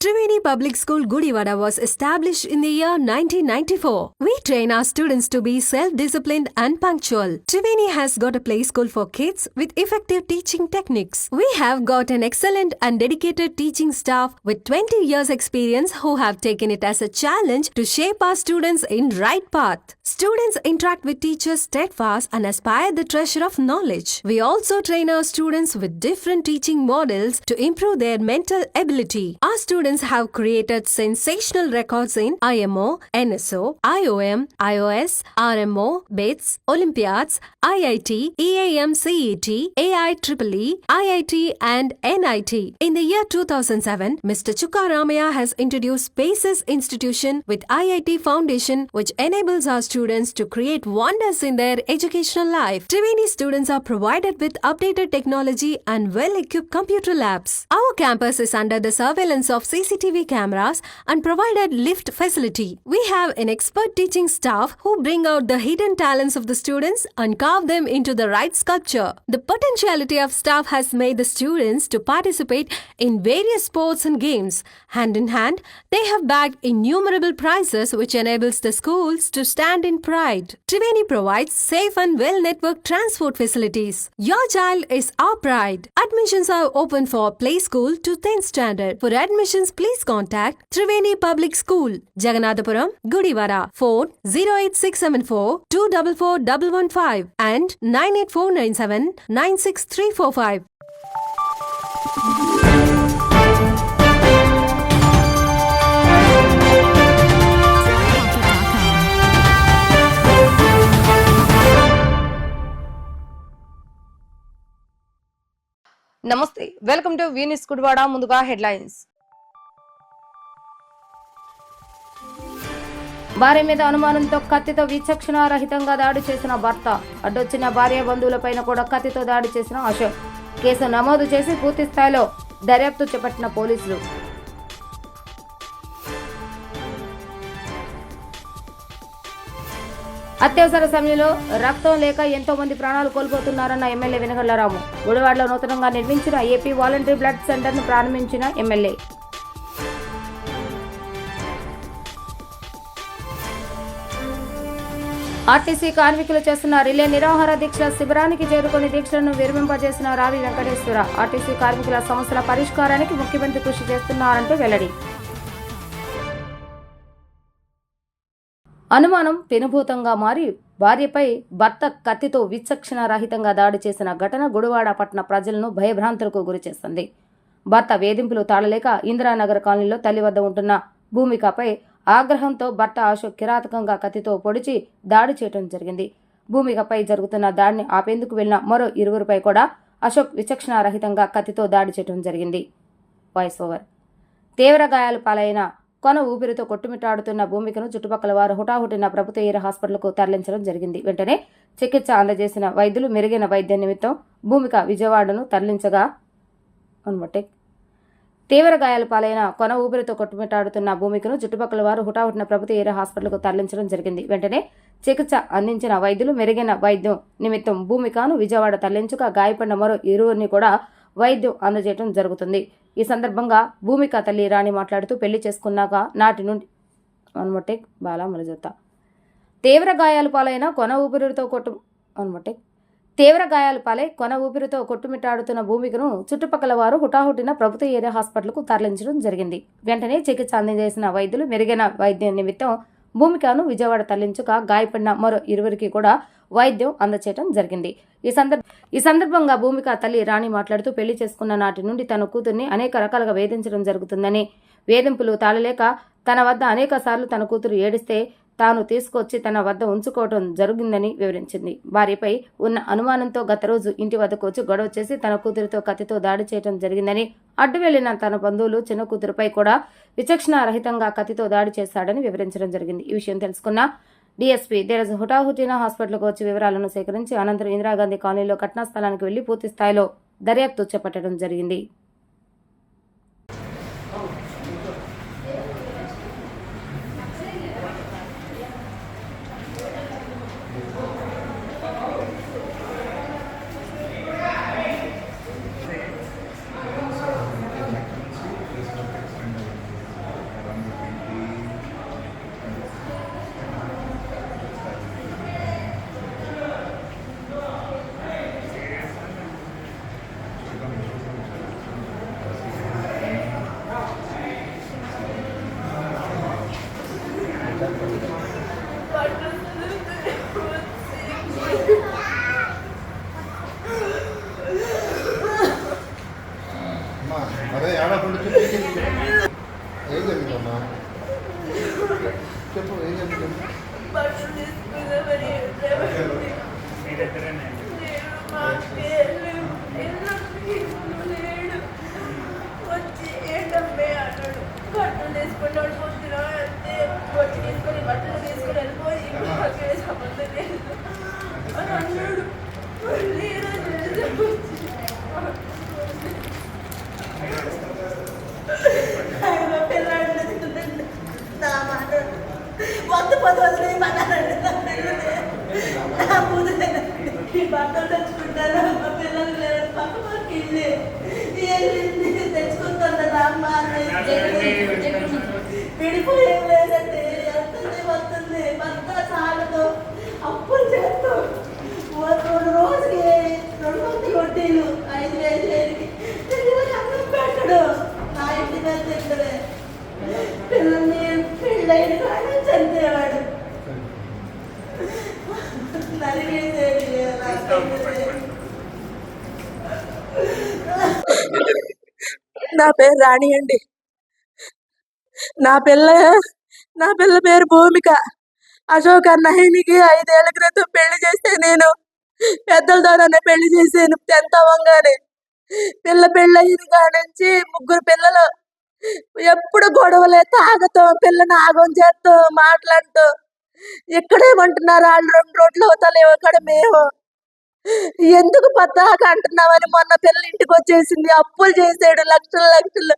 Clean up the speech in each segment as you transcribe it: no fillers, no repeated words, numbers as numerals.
Triveni Public School Gudivada was established in the year 1994. We train our students to be self-disciplined and punctual. Triveni has got a play school for kids with effective teaching techniques. We have got an excellent and dedicated teaching staff with 20 years experience who have taken it as a challenge to shape our students in right path. Students interact with teachers steadfast and aspire the treasure of knowledge. We also train our students with different teaching models to improve their mental ability. Our students have created sensational records in IMO, NSO, IOM, IOS, RMO, BITS, Olympiads, IIT, EAM CET, AIEEE, IIT and NIT. In the year 2007, Mr. Chukka Ramaya has introduced Spaces Institution with IIT Foundation, which enables our students to create wonders in their educational life. Triveni students are provided with updated technology and well-equipped computer labs. Our campus is under the surveillance of CCTV cameras and provided lift facility. We have an expert teaching staff who bring out the hidden talents of the students and carve them into the right sculpture. The potentiality of staff has made the students to participate in various sports and games. Hand in hand, they have bagged innumerable prizes which enables the schools to stand in pride. Triveni provides safe and well-networked transport facilities. Your child is our pride. Admissions are open for play school to 10th standard. For admissions, please contact Triveni Public School, Jaganathapuram, Gudivada. Phone 08674 244115 and 98497 96345. నమస్తే, welcome to వీనిస్ Gudivada. ముందుగా headlines. భార్య మీద అనుమానంతో కత్తితో విచక్షణారహితంగా దాడి చేసిన భర్త. అడ్డొచ్చిన భార్య బంధువులపైన కూడా కత్తితో దాడి చేసిన అశోక్. కేసు నమోదు చేసి పూర్తి స్థాయిలో దర్యాప్తు చేపట్టిన పోలీసులు. అత్యవసర సమయంలో రక్తం లేక ఎంతో మంది ప్రాణాలు కోల్పోతున్నారన్న ఎమ్మెల్యే వెనగళ్ల రాము. గుడివాడలో నూతనంగా నిర్మించిన ఏపీ వాలంటరీ బ్లడ్ సెంటర్ ను ప్రారంభించిన ఎమ్మెల్యే. ఆర్టీసీ కార్మికులు చేస్తున్న రిలే నిరాహార దీక్ష శిబిరానికి చేరుకుని దీక్షలను విరమింపజేసిన రావి వెంకటేశ్వర. ఆర్టీసీ కార్మికుల సమస్యల పరిష్కారానికి ముఖ్యమంత్రి కృషి చేస్తున్నారంటూ వెల్లడి. అనుమానం పెనుభూతంగా మారి భార్యపై భర్త కత్తితో విచక్షణ రహితంగా దాడి చేసిన ఘటన గుడివాడ పట్టణ ప్రజలను భయభ్రాంతులకు గురిచేస్తుంది. భర్త వేధింపులు తాళలేక ఇందిరానగర్ కాలనీలో తల్లి వద్ద ఉంటున్న భూమికపై ఆగ్రహంతో భర్త అశోక్ కిరాతకంగా కత్తితో పొడిచి దాడి చేయడం జరిగింది. భూమికపై జరుగుతున్న దాడిని ఆపేందుకు వెళ్లిన మరో ఇరువురిపై కూడా అశోక్ విచక్షణ రహితంగా కత్తితో దాడి చేయడం జరిగింది. Voice over. తీవ్ర గాయాలు పాలైన కొన ఊపిరితో కొట్టుమిట్టాడుతున్న భూమికను చుట్టుపక్కల వారు హుటాహుటిన ప్రభుత్వ ఏరియా హాస్పిటల్కు తరలించడం జరిగింది. వెంటనే చికిత్స అందజేసిన వైద్యులు మెరుగైన వైద్యం నిమిత్తం భూమిక విజయవాడను తరలించగా తీవ్ర గాయాల పాలైన కొన ఊపిరితో కొట్టుమిట్టాడుతున్న భూమికను చుట్టుపక్కల వారు హుటాహుటిన ప్రభుత్వ ఏరియా హాస్పిటల్కు తరలించడం జరిగింది. వెంటనే చికిత్స అందించిన వైద్యులు మెరుగైన వైద్యం నిమిత్తం భూమికను విజయవాడ తరలించగా గాయపడిన మరో ఇరువురిని కూడా వైద్యం అందజేయడం జరుగుతుంది. ఈ సందర్భంగా భూమిక తల్లి రాణి మాట్లాడుతూ పెళ్లి చేసుకున్నాక నాటి నుండి తీవ్ర గాయాలు పాలైన కొన ఊపిరితో కొట్టుమిట్టాడుతున్న భూమికను చుట్టుపక్కల వారు హుటాహుటిన ప్రభుత్వ ఏరియా హాస్పిటల్కు తరలించడం జరిగింది. వెంటనే చికిత్స అందజేసిన వైద్యులు మెరుగైన వైద్యం నిమిత్తం భూమికను విజయవాడ తరలించగా గాయపడిన మరో ఇరువురికి కూడా వైద్యం అందచేయడం జరిగింది. ఈ సందర్భంగా భూమిక తల్లి రాణి మాట్లాడుతూ పెళ్లి చేసుకున్న నాటి నుండి తన కూతుర్ని అనేక రకాలుగా వేధించడం జరుగుతుందని, వేధింపులు తాళలేక తన వద్ద అనేక సార్లు తన కూతురు ఏడిస్తే తాను తీసుకొచ్చి తన వద్ద ఉంచుకోవడం జరిగిందని వివరించింది. భార్యపై ఉన్న అనుమానంతో గత రోజు ఇంటి వద్దకు వచ్చి గొడవ చేసి తన కూతురితో కత్తితో దాడి చేయడం జరిగిందని, అడ్డు వెళ్లిన తన బంధువులు చిన్న కూతురుపై కూడా విచక్షణారహితంగా కత్తితో దాడి చేశాడని వివరించడం జరిగింది. ఈ విషయం తెలుసుకున్న డీఎస్పీ ధీరజ్ హుటాహుటిన హాస్పిటల్కు వచ్చి వివరాలను సేకరించి అనంతరం ఇందిరాగాంధీ కాలనీలో ఘటనా స్థలానికి వెళ్లి పూర్తి స్థాయిలో దర్యాప్తు చేపట్టడం జరిగింది. వెళ్ళింది తెచ్చుకుంటుందా అమ్మ విడిపోయేం లేదండి. వస్తుంది భర్త సాగదు అప్పులు చేస్తూ రోజుకి 200 వడ్డీలు 5,000 అన్నం పెట్టడు. నా ఇంటి మీద తింటలే పిల్లల్ని పెళ్ళైన కానీ చంపేవాడు నలిగేసేది. నా పేరు రాణి అండి. నా పిల్ల పేరు భూమిక. అశోక్ అన్నయ్యకి 5 ఏళ్ల క్రితం పెళ్లి చేస్తే నేను పెద్దల ద్వారానే పెళ్లి చేశాను. 10th అవ్వగానే పిల్ల పెళ్ళయిన కాడ నుంచి 3 పిల్లలు. ఎప్పుడు గొడవలే, తాగతాం, పిల్లని ఆగం చేస్తాం, మాట్లాడుతూ. ఇక్కడేమంటున్నారు వాళ్ళు 2 రోడ్లు అవుతలేవు, ఇక్కడ మేము ఎందుకు పద్దాక అంటున్నామని మొన్న పిల్ల ఇంటికి వచ్చేసింది. అప్పులు చేసాడు లక్షలు.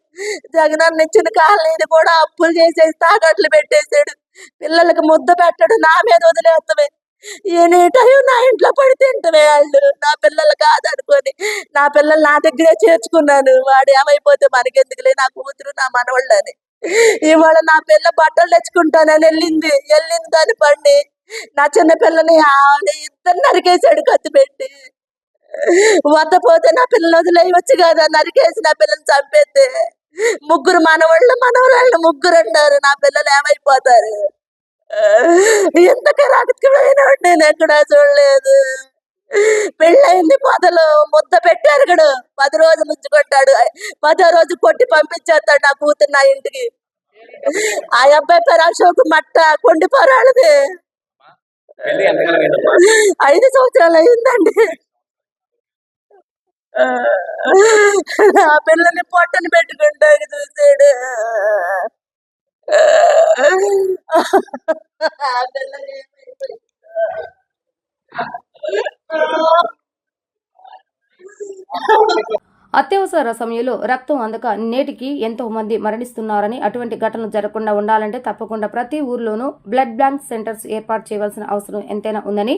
జగనన్న ఇచ్చిన కాలనీని కూడా అప్పులు చేసేసి తాకట్లు పెట్టేశాడు. పిల్లలకి ముద్ద పెట్టడు, నా మీద వదిలేస్తామే. ఎనీ టైం నా ఇంట్లో పడి తింటమే వాళ్ళు. నా పిల్లలు కాదనుకొని నా పిల్లలు నా దగ్గరే చేర్చుకున్నాను. వాడు ఏమైపోతే మనకెందుకులే, నా కూతురు నా మనవాళ్ళని. ఇవాళ నా పిల్ల బట్టలు తెచ్చుకుంటానని వెళ్ళింది దాని పండి నా చిన్న పిల్లని ఇద్దరు నరికేశాడు కత్తి పెట్టి. వద్దపోతే నా పిల్లలు వదిలేయవచ్చు కదా, నరికేసి నా పిల్లని చంపేస్తే 3 మనవాళ్ళు 3 అన్నారు. నా పిల్లలు ఏమైపోతారు? ఎంత రాజకీయమైన నేను ఎక్కడా చూడలేదు. పెళ్ళయింది మొదలు ముద్ద పెట్టారు గడు 10 రోజులు ఉంచుకుంటాడు. 10వ రోజు కొట్టి పంపించేస్తాడు నా కూతురు నా ఇంటికి. ఆ అబ్బాయి పేరు అశోక్ మట్ట కొండిపోరాళ్ళది. 5 సంవత్సరాలు అయిందండి. ఆ పిల్లని పొట్టని పెట్టుకుంటాడు చూసాడు. ఆ పిల్లని అత్యవసర సమయంలో రక్తం అందక నేటికి ఎంతో మంది మరణిస్తున్నారని, అటువంటి ఘటనలు జరగకుండా ఉండాలంటే తప్పకుండా ప్రతి ఊర్లోనూ బ్లడ్ బ్యాంక్ సెంటర్స్ ఏర్పాటు చేయవలసిన అవసరం ఎంతైనా ఉందని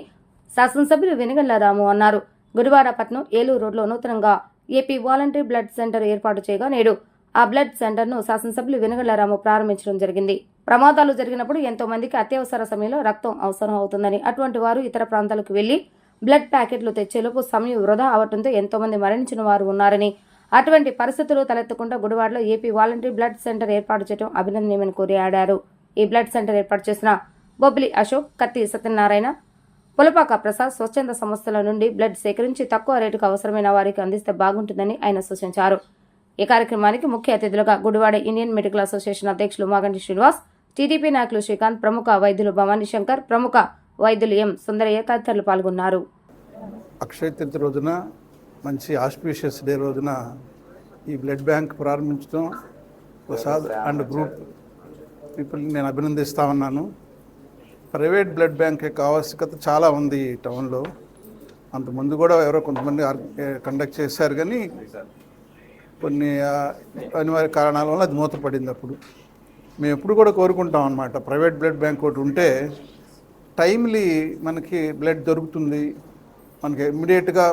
శాసనసభ్యులు వెనుగళ్ల రాము అన్నారు. గుడివాడపట్నం ఏలూరు రోడ్లో నూతనంగా ఏపీ వాలంటరీ బ్లడ్ సెంటర్ ఏర్పాటు చేయగా నేడు ఆ బ్లడ్ సెంటర్ను శాసనసభ్యులు వెనుగళ్ల రాము ప్రారంభించడం జరిగింది. ప్రమాదాలు జరిగినప్పుడు ఎంతో మందికి అత్యవసర సమయంలో రక్తం అవసరం అవుతుందని, అటువంటి వారు ఇతర ప్రాంతాలకు వెళ్లి బ్లడ్ ప్యాకెట్లు తెచ్చేలోపు సమయం వృధా అవడంతో ఎంతో మంది మరణించిన వారు ఉన్నారని, అటువంటి పరిస్థితులు తలెత్తకుండా గుడివాడలో ఏపీ వాలంటరీ బ్లడ్ సెంటర్ ఏర్పాటు చేయడం అభినందనీయమని కొనియాడారు. ఈ బ్లడ్ సెంటర్ ఏర్పాటు చేసిన బొబ్బిలి అశోక్, కత్తి సత్యనారాయణ, పులపాక ప్రసాద్ స్వచ్ఛంద సంస్థల నుండి బ్లడ్ సేకరించి తక్కువ రేటుకు అవసరమైన వారికి అందిస్తే బాగుంటుందని ఆయన సూచించారు. ఈ కార్యక్రమానికి ముఖ్య అతిథులుగా గుడివాడ ఇండియన్ మెడికల్ అసోసియేషన్ అధ్యక్షులు మాగంటి శ్రీనివాస్, టీడీపీ నాయకులు శ్రీకాంత్, ప్రముఖ వైద్యులు భవానీ శంకర్, ప్రముఖ వైద్యులు ఎం సుందరయ్య తదితరులు పాల్గొన్నారు. అక్షయ తృతీయ రోజున మంచి ఆస్పీషియస్ డే రోజున ఈ బ్లడ్ బ్యాంక్ ప్రారంభించడం ప్రసాద్ అండ్ గ్రూప్ పీపుల్ని నేను అభినందిస్తా ఉన్నాను. ప్రైవేట్ బ్లడ్ బ్యాంక్ యొక్క ఆవశ్యకత చాలా ఉంది ఈ టౌన్లో. అంతకుముందు కూడా ఎవరో కొంతమంది కండక్ట్ చేశారు, కానీ కొన్ని అనివార్య కారణాల వల్ల అది మూతపడింది. అప్పుడు మేము ఎప్పుడు కూడా కోరుకుంటాం అన్నమాట, ప్రైవేట్ బ్లడ్ బ్యాంక్ ఒకటి ఉంటే టైమ్లీ మనకి బ్లడ్ దొరుకుతుంది. మనకి ఇమ్మీడియట్గా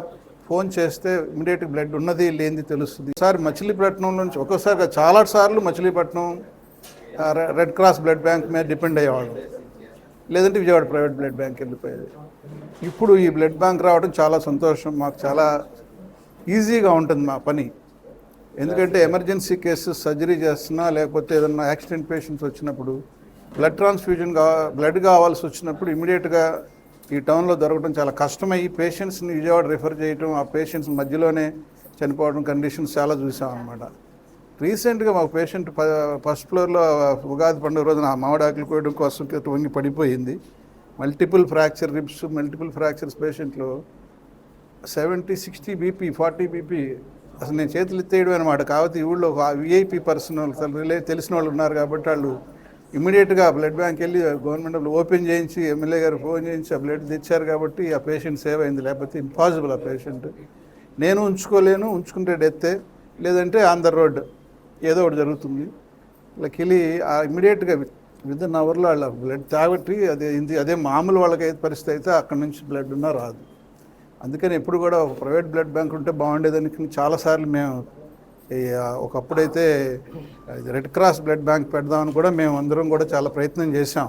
ఫోన్ చేస్తే ఇమ్మీడియట్గా బ్లడ్ ఉన్నది లేనిది తెలుస్తుంది. ఒకసారి మచిలీపట్నం నుంచి ఒక్కోసారి చాలా సార్లు Machilipatnam red cross blood bank మీద డిపెండ్ అయ్యేవాళ్ళు, లేదంటే విజయవాడ ప్రైవేట్ బ్లడ్ బ్యాంక్ వెళ్ళిపోయేది. ఇప్పుడు ఈ బ్లడ్ బ్యాంక్ రావడం చాలా సంతోషం. మాకు చాలా ఈజీగా ఉంటుంది మా పని. ఎందుకంటే ఎమర్జెన్సీ కేసెస్ సర్జరీ చేస్తున్నా, లేకపోతే ఏదన్నా యాక్సిడెంట్ పేషెంట్స్ వచ్చినప్పుడు బ్లడ్ ట్రాన్స్ఫ్యూజన్ బ్లడ్ కావాల్సి వచ్చినప్పుడు ఇమీడియట్గా ఈ టౌన్లో దొరకడం చాలా కష్టమయ్యి పేషెంట్స్ని విజయవాడ రిఫర్ చేయడం, ఆ పేషెంట్స్ మధ్యలోనే చనిపోవడం కండిషన్స్ చాలా చూసాం అన్నమాట. రీసెంట్గా మాకు పేషెంట్ ఫస్ట్ ఫ్లోర్లో ఉగాది పండుగ రోజున మామిడాకులు కోయడం కోసం వంగి పడిపోయింది. Multiple fracture ribs, multiple fractures పేషెంట్లో 70, 60 బీపీ, 40 బీపీ. అసలు నేను చేతులు ఎత్తేయడం అనమాట. కాబట్టి ఈ ఊళ్ళో విఐపీ పర్సన్ తెలిసిన వాళ్ళు ఉన్నారు కాబట్టి వాళ్ళు ఇమ్మీడియట్గా బ్లడ్ బ్యాంక్ వెళ్ళి గవర్నమెంట్ ఓపెన్ చేయించి ఎమ్మెల్యే గారు ఫోన్ చేయించి ఆ బ్లడ్ తెచ్చారు కాబట్టి ఆ పేషెంట్ సేవ్ అయింది. లేకపోతే ఇంపాసిబుల్ ఆ పేషెంట్. నేను ఉంచుకోలేను, ఉంచుకుంటే డెత్తే, లేదంటే ఆన్ ద రోడ్ ఏదో ఒకటి జరుగుతుంది. లక్కీలీ ఇమ్మీడియట్గా విదిన్ అవర్లో వాళ్ళ బ్లడ్ తాగట్టి అదే మామూలు వాళ్ళకి అయితే పరిస్థితి అయితే అక్కడి నుంచి బ్లడ్ ఉన్నా రాదు. అందుకని ఎప్పుడు కూడా ఒక ప్రైవేట్ బ్లడ్ బ్యాంక్ ఉంటే బాగుండేదని చాలాసార్లు మేము ఒకప్పుడైతే రెడ్ క్రాస్ బ్లడ్ బ్యాంక్ పెడదామని కూడా మేము అందరం కూడా చాలా ప్రయత్నం చేశాం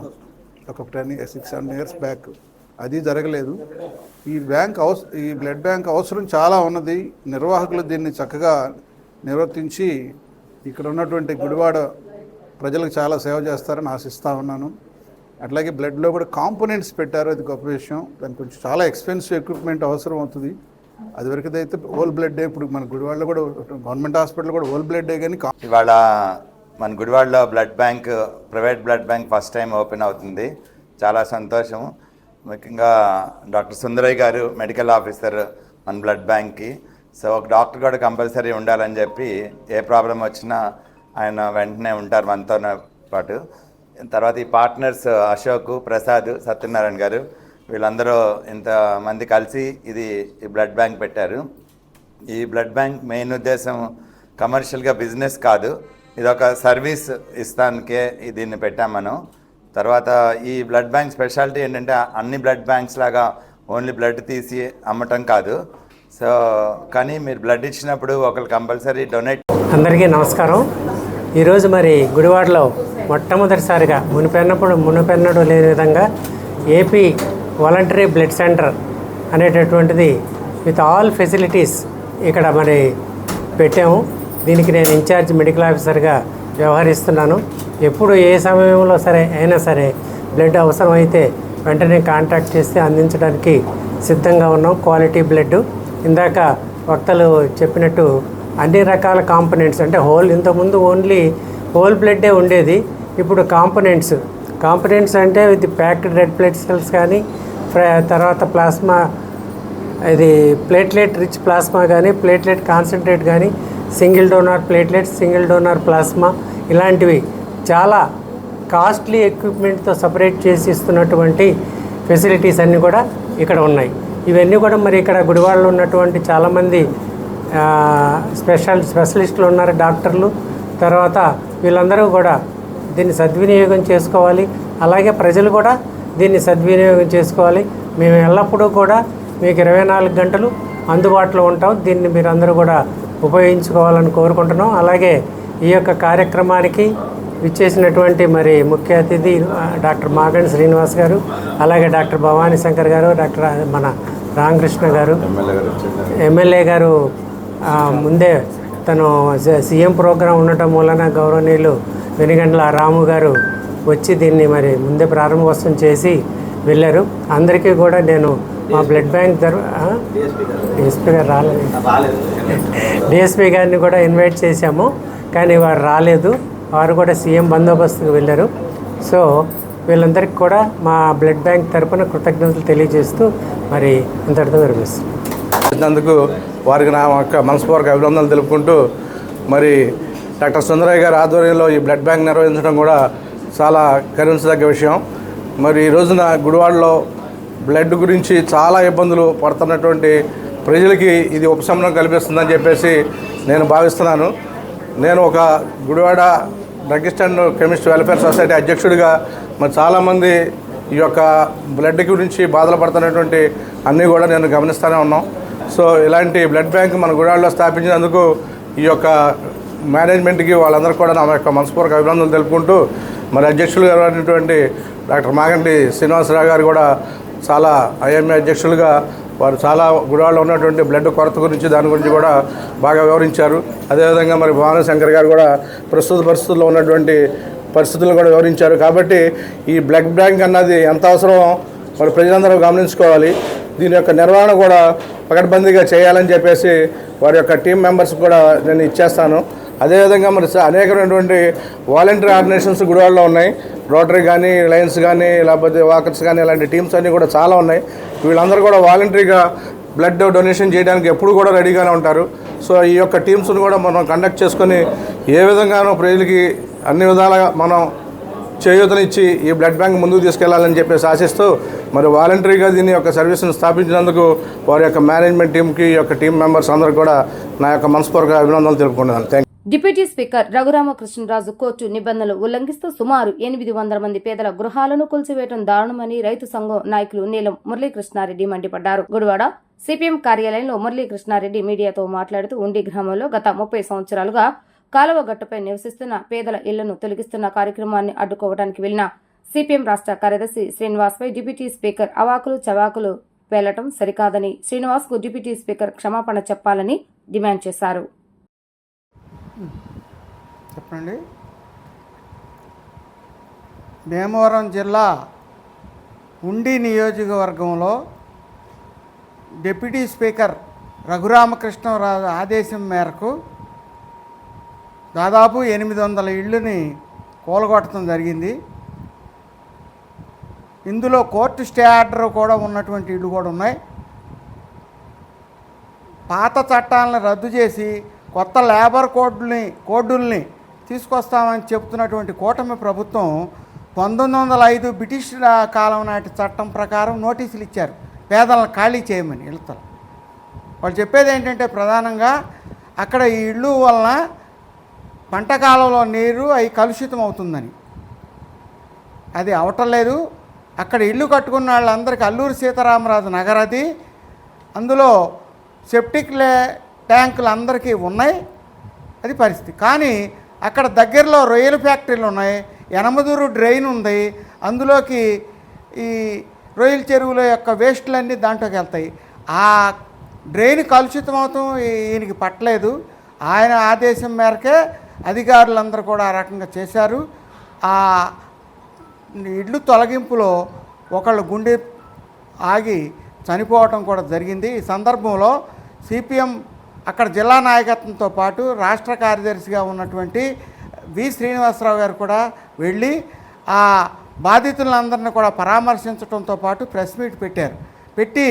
ఒక 6-7 ఇయర్స్ బ్యాక్. అది జరగలేదు. ఈ బ్లడ్ బ్యాంక్ అవసరం చాలా ఉన్నది. నిర్వాహకులు దీన్ని చక్కగా నిర్వర్తించి ఇక్కడ ఉన్నటువంటి గుడివాడ ప్రజలకు చాలా సేవ చేస్తారని ఆశిస్తూ ఉన్నాను. అట్లాగే బ్లడ్లో కూడా కాంపోనెంట్స్ పెట్టారు, అది గొప్ప విషయం. దానికి కొంచెం చాలా ఎక్స్పెన్సివ్ ఎక్విప్మెంట్ అవసరం అవుతుంది. అది వరకు అయితే హోల్ బ్లడ్ డే, ఇప్పుడు మన గుడివాడలో కూడా గవర్నమెంట్ హాస్పిటల్ కూడా హోల్ బ్లడ్ డే. కానీ ఇవాళ మన గుడివాడలో blood bank, private blood bank first time open అవుతుంది. చాలా సంతోషం. ముఖ్యంగా డాక్టర్ సుందరయ్య గారు మెడికల్ ఆఫీసర్ మన బ్లడ్ బ్యాంక్కి. సో ఒక డాక్టర్ కూడా కంపల్సరీ ఉండాలని చెప్పి ఏ ప్రాబ్లం వచ్చినా ఆయన వెంటనే ఉంటారు మనతో పాటు. తర్వాత ఈ పార్ట్నర్స్ అశోక్, ప్రసాద్, సత్యనారాయణ గారు వీళ్ళందరూ ఇంతమంది కలిసి ఈ బ్లడ్ బ్యాంక్ పెట్టారు. ఈ బ్లడ్ బ్యాంక్ మెయిన్ ఉద్దేశం కమర్షియల్గా బిజినెస్ కాదు, ఇదొక సర్వీస్ ఇస్తానికే దీన్ని పెట్టాం మనం. తర్వాత ఈ బ్లడ్ బ్యాంక్ స్పెషాలిటీ ఏంటంటే అన్ని బ్లడ్ బ్యాంక్స్ లాగా ఓన్లీ బ్లడ్ తీసి అమ్మటం కాదు. సో కానీ మీరు బ్లడ్ ఇచ్చినప్పుడు ఒకరు కంపల్సరీ డొనేట్. అందరికీ నమస్కారం. ఈరోజు మరి గుడివాడలో మొట్టమొదటిసారిగా మునిపెన్నడు లేని విధంగా ఏపీ వాలంటరీ బ్లడ్ సెంటర్ అనేటటువంటిది విత్ ఆల్ ఫెసిలిటీస్ ఇక్కడ మరి పెట్టాము. దీనికి నేను ఇన్ఛార్జ్ మెడికల్ ఆఫీసర్గా వ్యవహరిస్తున్నాను. ఎప్పుడు ఏ సమయంలో అయినా సరే బ్లడ్ అవసరం అయితే వెంటనే కాంటాక్ట్ చేస్తే అందించడానికి సిద్ధంగా ఉన్నాం. క్వాలిటీ బ్లడ్, ఇందాక వక్తలు చెప్పినట్టు అన్ని రకాల కాంపోనెంట్స్, అంటే ఇంతకుముందు ఓన్లీ హోల్ బ్లడ్డే ఉండేది. ఇప్పుడు కాంపోనెంట్స్ అంటే with packed red blood cells కానీ, తర్వాత ప్లాస్మా, ఇది ప్లేట్లెట్ రిచ్ ప్లాస్మా కానీ, ప్లేట్లెట్ కాన్సన్ట్రేట్ కానీ, single donor platelets, single donor plasma, ఇలాంటివి చాలా కాస్ట్లీ ఎక్విప్మెంట్తో సపరేట్ చేసి ఇస్తున్నటువంటి ఫెసిలిటీస్ అన్నీ కూడా ఇక్కడ ఉన్నాయి. ఇవన్నీ కూడా మరి ఇక్కడ గుడివాడలో ఉన్నటువంటి చాలామంది స్పెషలిస్టులు ఉన్నారు, డాక్టర్లు. తర్వాత వీళ్ళందరూ కూడా దీన్ని సద్వినియోగం చేసుకోవాలి. అలాగే ప్రజలు కూడా దీన్ని సద్వినియోగం చేసుకోవాలి. మేము ఎల్లప్పుడూ కూడా మీకు 24 గంటలు అందుబాటులో ఉంటాం. దీన్ని మీరు అందరూ కూడా ఉపయోగించుకోవాలని కోరుకుంటున్నాం. అలాగే ఈ యొక్క కార్యక్రమానికి విచ్చేసినటువంటి మరి ముఖ్య అతిథి డాక్టర్ మాగంటి శ్రీనివాస్ గారు, అలాగే డాక్టర్ భవానీ శంకర్ గారు, డాక్టర్ మన రామకృష్ణ గారు, ఎమ్మెల్యే గారు ముందే తను సీఎం ప్రోగ్రాం ఉండటం మూలన గౌరవనీయులు వెనుగండ్ల రాము గారు వచ్చి దీన్ని మరి ముందే ప్రారంభోత్సవం చేసి వెళ్ళారు. అందరికీ కూడా నేను మా బ్లడ్ బ్యాంక్ డిఎస్పీ గారు రాలేదు, డిఎస్పీ గారిని కూడా ఇన్వైట్ చేశాము, కానీ వారు రాలేదు. వారు కూడా సీఎం బందోబస్తుకు వెళ్ళారు. సో వీళ్ళందరికీ కూడా మా బ్లడ్ బ్యాంక్ తరఫున కృతజ్ఞతలు తెలియజేస్తూ మరి ఇంతటితో విరమిస్తున్నాను. వారికి నా యొక్క మనస్ఫూర్తిగా అభినందనలు తెలుపుకుంటూ, మరి డాక్టర్ సుందరయ్య గారి ఆధ్వర్యంలో ఈ బ్లడ్ బ్యాంక్ నిర్వహించడం కూడా చాలా గర్వించదగ్గ విషయం. మరి ఈ రోజున గుడివాడలో బ్లడ్ గురించి చాలా ఇబ్బందులు పడుతున్నటువంటి ప్రజలకి ఇది ఉపశమనం కల్పిస్తుందని చెప్పేసి నేను భావిస్తున్నాను. నేను ఒక Gudivada druggist and chemist welfare society అధ్యక్షుడిగా మరి చాలామంది ఈ యొక్క బ్లడ్ గురించి బాధలు పడుతున్నటువంటి అన్నీ కూడా నేను గమనిస్తూనే ఉన్నాం. సో ఇలాంటి బ్లడ్ బ్యాంక్ మన గుడివాడలో స్థాపించినందుకు ఈ యొక్క మేనేజ్మెంట్కి వాళ్ళందరూ కూడా నా యొక్క మనస్ఫూర్తిగా అభినందనలు తెలుపుకుంటూ, మరి అధ్యక్షులు గారు అయినటువంటి డాక్టర్ మాగంటి శ్రీనివాసరావు గారు కూడా చాలా ఐఎంఏ అధ్యక్షులుగా వారు చాలా గుడివాడలో ఉన్నటువంటి బ్లడ్ కొరత గురించి దాని గురించి కూడా బాగా వివరించారు. అదేవిధంగా మరి భవానీ శంకర్ గారు కూడా ప్రస్తుత పరిస్థితుల్లో ఉన్నటువంటి పరిస్థితులను కూడా వివరించారు. కాబట్టి ఈ బ్లడ్ బ్యాంక్ అన్నది ఎంత అవసరమో మరి ప్రజలందరూ గమనించుకోవాలి. దీని యొక్క నిర్వహణ కూడా పకడ్బందీగా చేయాలని చెప్పేసి వారి యొక్క టీం మెంబర్స్ కూడా నేను ఇచ్చేస్తాను. అదేవిధంగా మరి అనేకమైనటువంటి వాలంటరీ ఆర్గనైజేషన్స్ గుడివాడలో ఉన్నాయి. రోటరీ కానీ, లయన్స్ కానీ, లేకపోతే వాకర్స్ కానీ, ఇలాంటి టీమ్స్ అన్నీ కూడా చాలా ఉన్నాయి. వీళ్ళందరూ కూడా వాలంటరీగా బ్లడ్ డొనేషన్ చేయడానికి ఎప్పుడు కూడా రెడీగానే ఉంటారు. సో ఈ యొక్క టీమ్స్ను కూడా మనం కండక్ట్ చేసుకొని ఏ విధంగానో ప్రజలకి అన్ని విధాలుగా మనం చేయూతనిచ్చి ఈ బ్లడ్ బ్యాంక్ ముందుకు తీసుకెళ్లాలని చెప్పేసి ఆశిస్తూ, మరి వాలంటరీగా దీని యొక్క సర్వీస్ను స్థాపించినందుకు వారి యొక్క మేనేజ్మెంట్ టీంకి, ఈ యొక్క టీం మెంబర్స్ అందరూ కూడా నా యొక్క మనస్ఫూర్తిగా అభినందనలు తెలుపుకుంటున్నాను. Thank you. Deputy speaker Raghuramakrishnaraju court నిబంధనలు ఉల్లంఘిస్తూ సుమారు 800 మంది పేదల గృహాలను కూల్చివేయడం దారుణమని రైతు సంఘం నాయకులు నీలం మురళీకృష్ణారెడ్డి మండిపడ్డారు. గుడివాడ సిపిఎం కార్యాలయంలో మురళీకృష్ణారెడ్డి మీడియాతో మాట్లాడుతూ ఉండి గ్రామంలో గత 30 సంవత్సరాలుగా కాలువ గట్టుపై నివసిస్తున్న పేదల ఇళ్లను తొలగిస్తున్న కార్యక్రమాన్ని అడ్డుకోవడానికి వెళ్లిన సిపిఎం రాష్ట్ర కార్యదర్శి శ్రీనివాస్పై డిప్యూటీ స్పీకర్ అవాకులు చవాకులు పేలటం సరికాదని శ్రీనివాస్కు డిప్యూటీ స్పీకర్ క్షమాపణ చెప్పాలని డిమాండ్ చేశారు. చెప్పండి. భీమవరం జిల్లా ఉండి నియోజకవర్గంలో డిప్యూటీ స్పీకర్ రఘురామకృష్ణరాజు ఆదేశం మేరకు దాదాపు 800 ఇళ్ళని కూలగొట్టడం జరిగింది. ఇందులో కోర్టు స్టే ఆర్డర్ కూడా ఉన్నటువంటి ఇళ్ళు కూడా ఉన్నాయి. పాత చట్టాలను రద్దు చేసి కొత్త లేబర్ కోడ్డుల్ని తీసుకొస్తామని చెప్తున్నటువంటి కూటమి ప్రభుత్వం 1905 బ్రిటిష్ కాలం నాటి చట్టం ప్రకారం నోటీసులు ఇచ్చారు పేదలను ఖాళీ చేయమని ఇళ్లతో. వాళ్ళు చెప్పేది ఏంటంటే ప్రధానంగా అక్కడ ఈ ఇళ్ళు వలన పంట కాలంలో నీరు అవి కలుషితం అవుతుందని. అది అవటలేదు. అక్కడ ఇల్లు కట్టుకున్న వాళ్ళందరికీ అల్లూరి సీతారామరాజు నగర్ అది, అందులో సెప్టిక్ ట్యాంకులు అందరికీ ఉన్నాయి, అది పరిస్థితి. కానీ అక్కడ దగ్గరలో రొయ్యల ఫ్యాక్టరీలు ఉన్నాయి, యనమదూరు డ్రైన్ ఉంది, అందులోకి ఈ రొయ్యల చెరువుల యొక్క వేస్టులన్నీ దాంట్లోకి వెళ్తాయి. ఆ డ్రైన్ కలుషితం అవుతాం ఈయనకి పట్టలేదు. ఆయన ఆదేశం మేరకే అధికారులందరూ కూడా ఆ రకంగా చేశారు. ఆ ఇళ్ళు తొలగింపులో ఒకళ్ళు గుండె ఆగి చనిపోవటం కూడా జరిగింది. ఈ సందర్భంలో సిపిఎం అక్కడ జిల్లా నాయకత్వంతో పాటు రాష్ట్ర కార్యదర్శిగా ఉన్నటువంటి వి శ్రీనివాసరావు గారు కూడా వెళ్ళి ఆ బాధితులందరినీ కూడా పరామర్శించడంతో పాటు ప్రెస్ మీట్ పెట్టారు. పెట్టి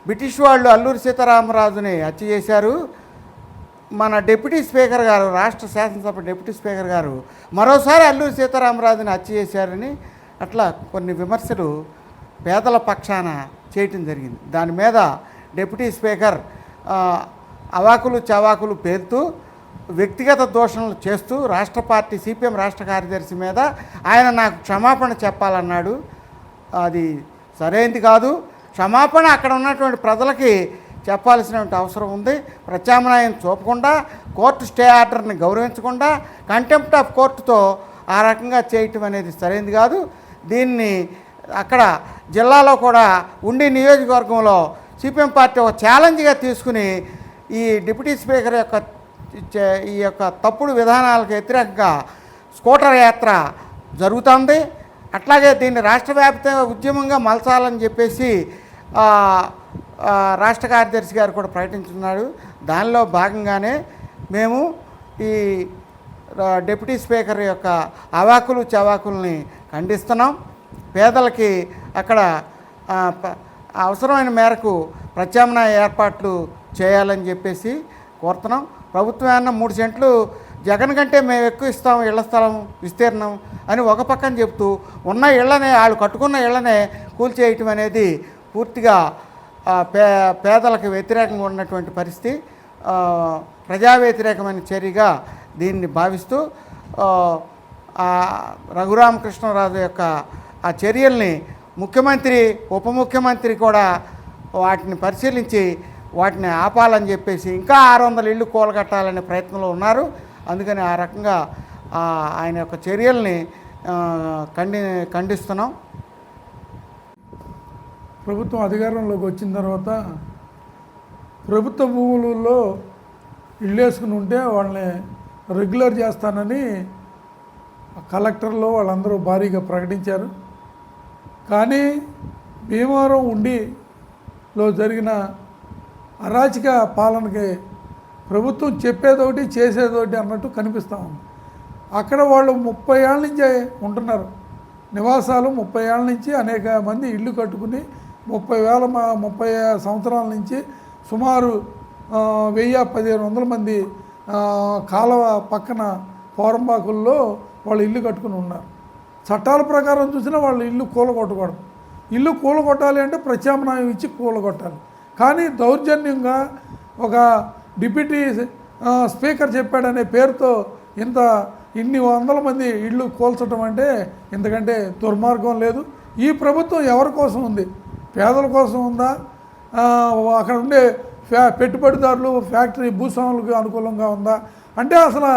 బ్రిటిష్ వాళ్ళు అల్లూరి సీతారామరాజుని హత్య చేశారు, మన డిప్యూటీ స్పీకర్ గారు, రాష్ట్ర శాసనసభ డిప్యూటీ స్పీకర్ గారు మరోసారి అల్లూరి సీతారామరాజుని హత్య చేశారని అట్లా కొన్ని విమర్శలు పేదల పక్షాన చేయటం జరిగింది. దాని మీద డిప్యూటీ స్పీకర్ అవాకులు చవాకులు పేరుతూ వ్యక్తిగత దూషణలు చేస్తూ రాష్ట్ర పార్టీ సిపిఎం రాష్ట్ర కార్యదర్శి మీద ఆయన నాకు క్షమాపణ చెప్పాలన్నాడు. అది సరైనది కాదు. క్షమాపణ అక్కడ ఉన్నటువంటి ప్రజలకి చెప్పాల్సినటువంటి అవసరం ఉంది. ప్రత్యామ్నాయం చూపకుండా, కోర్టు స్టే ఆర్డర్ని గౌరవించకుండా కంటెంప్ట్ ఆఫ్ కోర్టుతో ఆ రకంగా చేయటం అనేది సరైనది కాదు. దీన్ని అక్కడ జిల్లాలో కూడా ఉండి నియోజకవర్గంలో సిపిఎం పార్టీ ఒక ఛాలెంజ్గా తీసుకుని ఈ డిప్యూటీ స్పీకర్ యొక్క ఈ యొక్క తప్పుడు విధానాలకు వ్యతిరేకంగా స్కూటర్ యాత్ర జరుగుతుంది. అట్లాగే దీన్ని రాష్ట్ర వ్యాప్తంగా ఉద్యమంగా మలచాలని చెప్పేసి రాష్ట్ర కార్యదర్శి గారు కూడా ప్రకటించున్నాడు. దానిలో భాగంగానే మేము ఈ డిప్యూటీ స్పీకర్ యొక్క అవాకులు చవాకుల్ని ఖండిస్తున్నాం. పేదలకి అక్కడ అవసరమైన మేరకు ప్రత్యామ్నాయ ఏర్పాట్లు చేయాలని చెప్పేసి కోరుతున్నాం. ప్రభుత్వం ఏమన్నా 3 సెంట్లు జగన్ కంటే మేము ఎక్కువ ఇస్తాం ఇళ్ల స్థలం విస్తీర్ణం అని ఒక పక్కన చెప్తూ ఉన్న ఇళ్లనే వాళ్ళు కట్టుకున్న ఇళ్లనే కూల్చేయటం అనేది పూర్తిగా పేదలకు వ్యతిరేకంగా ఉన్నటువంటి పరిస్థితి, ప్రజా వ్యతిరేకమైన చర్యగా దీన్ని భావిస్తూ రఘురామకృష్ణరాజు యొక్క ఆ చర్యల్ని ముఖ్యమంత్రి ఉప ముఖ్యమంత్రి కూడా వాటిని పరిశీలించి వాటిని ఆపాలని చెప్పేసి ఇంకా 600 ఇళ్ళు కూలగట్టాలనే ప్రయత్నంలో ఉన్నారు. అందుకని ఆ రకంగా ఆయన యొక్క చర్యల్ని ఖండిస్తున్నాం. ప్రభుత్వం అధికారంలోకి వచ్చిన తర్వాత ప్రభుత్వ భూములలో ఇళ్ళు వేసుకుని ఉంటే వాళ్ళని రెగ్యులర్ చేస్తానని కలెక్టర్లు వాళ్ళందరూ భారీగా ప్రకటించారు. కానీ భీమవరం ఉండిలో జరిగిన అరాచక పాలనకి ప్రభుత్వం చెప్పేదోటి చేసేదోటి అన్నట్టు కనిపిస్తూ ఉంది. అక్కడ వాళ్ళు 30 ఏళ్ళ నుంచే ఉంటున్నారు. నివాసాలు 30 ఏళ్ళ నుంచి అనేక మంది ఇళ్ళు కట్టుకుని 30 సంవత్సరాల నుంచి సుమారు 1000-1500 మంది కాలువ పక్కన పోరంబాకుల్లో వాళ్ళు ఇల్లు కట్టుకుని ఉన్నారు. చట్టాల ప్రకారం చూసినా వాళ్ళు ఇల్లు కూలగొట్టకూడదు. ఇల్లు కూలగొట్టాలి అంటే ప్రత్యామ్నాయం ఇచ్చి కూలగొట్టాలి. కానీ దౌర్జన్యంగా ఒక డిప్యూటీ స్పీకర్ చెప్పాడనే పేరుతో ఇన్ని వందల మంది ఇళ్ళు కూల్చడం అంటే ఇంతకంటే దుర్మార్గం లేదు. ఈ ప్రభుత్వం ఎవరి కోసం ఉంది? పేదల కోసం ఉందా? అక్కడ ఉండే పెట్టుబడిదారులు ఫ్యాక్టరీ భూస్వాములకు అనుకూలంగా ఉందా? అంటే అసలు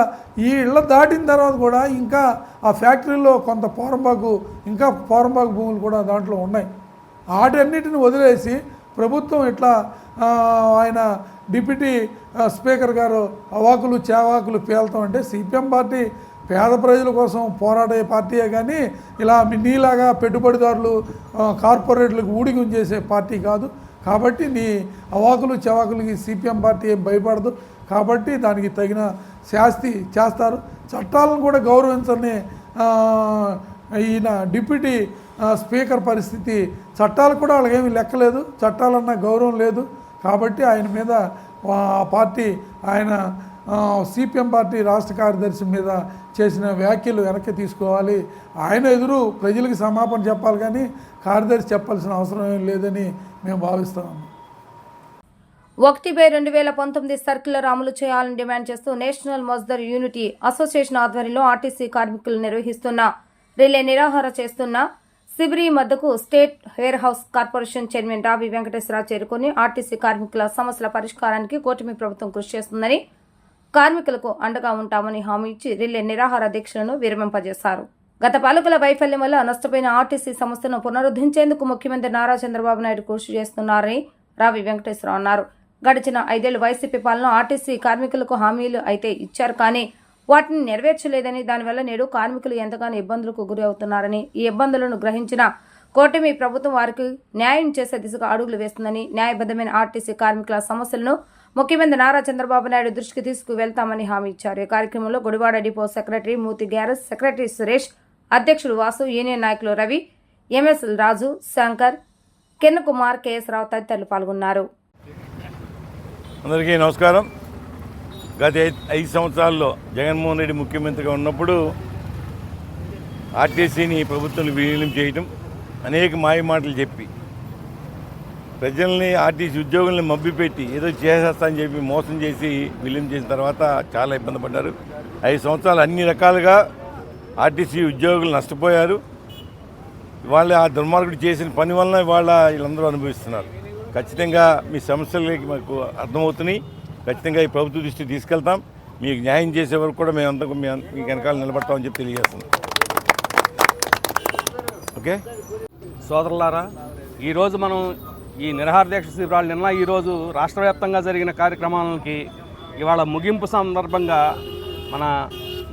ఈ ఇళ్ళ దాటిన తర్వాత కూడా ఇంకా ఆ ఫ్యాక్టరీలో కొంత పోరంబాకు భూములు కూడా దాంట్లో ఉన్నాయి. వాటన్నిటిని వదిలేసి ప్రభుత్వం ఇట్లా ఆయన డిప్యూటీ స్పీకర్ గారు అవాకులు చేవాకులు పేలుతాం అంటే సిపిఎం పార్టీ పేద ప్రజల కోసం పోరాడే పార్టీయే కానీ ఇలా నీలాగా పెట్టుబడిదారులు కార్పొరేట్లకు ఊడిగం చేసే పార్టీ కాదు. కాబట్టి నీ అవాకులు చెవాకులకి సిపిఎం పార్టీ ఏం భయపడదు. కాబట్టి దానికి తగిన శాస్తి చేస్తారు. చట్టాలను కూడా గౌరవించని ఈయన డిప్యూటీ స్పీకర్ పరిస్థితి, చట్టాలు కూడా వాళ్ళకేమీ లెక్కలేదు, చట్టాలన్న గౌరవం లేదు. కాబట్టి ఆయన మీద పార్టీ ఆయన సిపిఎం పార్టీ రాష్ట్ర కార్యదర్శి మీద చేసిన వ్యాఖ్యలు వెనక్కి తీసుకోవాలి. ఆయన ఎదురు ప్రజలకు సమాపన చెప్పాలి కానీ కార్యదర్శి చెప్పాల్సిన అవసరం ఏం లేదని మేము భావిస్తున్నాము. 1/2019 సర్క్యులర్ అమలు చేయాలని డిమాండ్ చేస్తూ నేషనల్ మజ్దూర్ యూనిటీ అసోసియేషన్ ఆధ్వర్యంలో ఆర్టీసీ కార్మికులు నిర్వహిస్తున్న రిలే నిరాహార చేస్తున్న శిబిరి మద్దకు state warehouse corporation chairman Ravi Venkateswararao చేరుకుని ఆర్టీసీ కార్మికుల సమస్యల పరిష్కారానికి కూటమి ప్రభుత్వం కృషి చేస్తుందని, కార్మికులకు అండగా ఉంటామని హామీ ఇచ్చి రిలే నిరాహార దీక్షలను విరమింపజేశారు. గత పాలకుల వైఫల్యం వల్ల నష్టపోయిన ఆర్టీసీ సంస్థను పునరుద్ధరించేందుకు ముఖ్యమంత్రి నారా చంద్రబాబు నాయుడు కృషి చేస్తున్నారని రావి వెంకటేశ్వరరావు అన్నారు. గడిచిన 5 ఏళ్ల వైసీపీ పాలన ఆర్టీసీ కార్మికులకు హామీలు అయితే ఇచ్చారు కానీ వాటిని నెరవేర్చలేదని, దానివల్ల నేడు కార్మికులు ఎంతగానో ఇబ్బందులకు గురి అవుతున్నారని, ఈ ఇబ్బందులను గ్రహించిన కూటమి ప్రభుత్వం వారికి న్యాయం చేసే దిశగా అడుగులు వేస్తుందని, న్యాయబద్ధమైన ఆర్టీసీ కార్మికుల సమస్యలను ముఖ్యమంత్రి నారా చంద్రబాబు నాయుడు దృష్టికి తీసుకువెళ్తామని హామీ ఇచ్చారు. ఈ కార్యక్రమంలో గుడివాడ డిపో సెక్రటరీ మూతి గ్యారెస్, సెక్రటరీ సురేష్, అధ్యక్షుడు వాసు, యూనియన్ నాయకులు రవి, ఎంఎస్ రాజు, శంకర్, కిరణ్ కుమార్, కెఎస్ రావు తదితరులు పాల్గొన్నారు. అందరికీ నమస్కారం. గత 5 సంవత్సరాల్లో జగన్మోహన్ రెడ్డి ముఖ్యమంత్రిగా ఉన్నప్పుడు ఆర్టీసీని ప్రభుత్వం విలీనం చేయటం, అనేక మాయమాటలు చెప్పి ప్రజల్ని ఆర్టీసీ ఉద్యోగుల్ని మభ్యపెట్టి ఏదో చేసేస్తా అని చెప్పి మోసం చేసి విలీనం చేసిన తర్వాత చాలా ఇబ్బంది పడ్డారు. 5 సంవత్సరాలు అన్ని రకాలుగా ఆర్టీసీ ఉద్యోగులు నష్టపోయారు. వాళ్ళ ఆ దుర్మార్గుడు చేసిన పని వలన వీళ్ళందరూ అనుభవిస్తున్నారు. ఖచ్చితంగా మీ సమస్యలకి మాకు అర్థమవుతున్నాయి. ఖచ్చితంగా ఈ ప్రభుత్వ దృష్టికి తీసుకెళ్తాం. మీకు న్యాయం చేసే వరకు కూడా మేమంతా మీకు వెనకాల నిలబడతామని చెప్పి తెలియజేస్తున్నాం. ఓకే సోదరులారా, ఈరోజు మనం ఈ నిరాహార దీక్ష శిబిరాలు ఈరోజు రాష్ట్ర వ్యాప్తంగా జరిగిన కార్యక్రమాలకి ఇవాళ ముగింపు సందర్భంగా మన